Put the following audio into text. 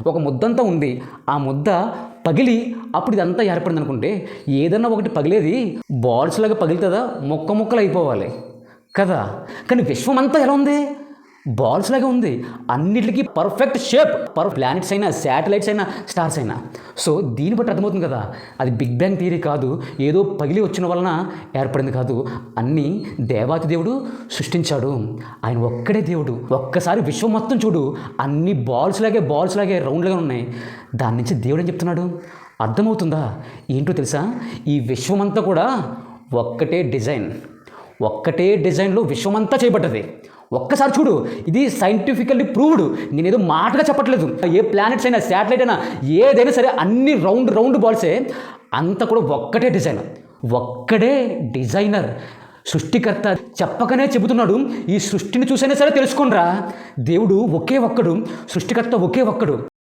ఒక ముద్దంతా ఉంది. ఆ ముద్ద పగిలి అప్పుడు ఇదంతా ఏర్పడింది అనుకుంటే, ఏదన్నా ఒకటి పగిలేది బాల్స్ లాగా పగులుతుందా? ముక్కలు అయిపోవాలి కదా. కానీ విశ్వం అంతా ఎలా ఉంది? బాల్స్ లాగా ఉంది. అన్నిటికీ పర్ఫెక్ట్ షేప్. ప్లానెట్స్ అయినా, శాటిలైట్స్ అయినా, స్టార్స్ అయినా. సో దీన్ని బట్టి అర్థమవుతుంది కదా, అది బిగ్ బ్యాంగ్ థియరీ కాదు, ఏదో పగిలి వచ్చిన వలన ఏర్పడింది కాదు. అన్నీ దేవాతి దేవుడు సృష్టించాడు. ఆయన ఒక్కడే దేవుడు. ఒక్కసారి విశ్వం మొత్తం చూడు, అన్ని బాల్స్ లాగే రౌండ్లుగా ఉన్నాయి. దాని నుంచి దేవుడు ఏం చెప్తున్నాడు అర్థమవుతుందా? ఏంటో తెలుసా? ఈ విశ్వమంతా కూడా ఒక్కటే డిజైన్లో విశ్వమంతా చేయబడ్డది. ఒక్కసారి చూడు, ఇది సైంటిఫికల్లీ ప్రూవ్డ్. నేనేదో మాటగా చెప్పట్లేదు. ఏ ప్లానెట్స్ అయినా, శాటిలైట్ అయినా, ఏదైనా సరే అన్ని రౌండ్ బాల్సే. అంతా కూడా ఒక్కటే డిజైనర్ సృష్టికర్త చెప్పకనే చెబుతున్నాడు. ఈ సృష్టిని చూసైనా సరే తెలుసుకోండిరా, దేవుడు ఒకే ఒక్కడు, సృష్టికర్త ఒకే ఒక్కడు.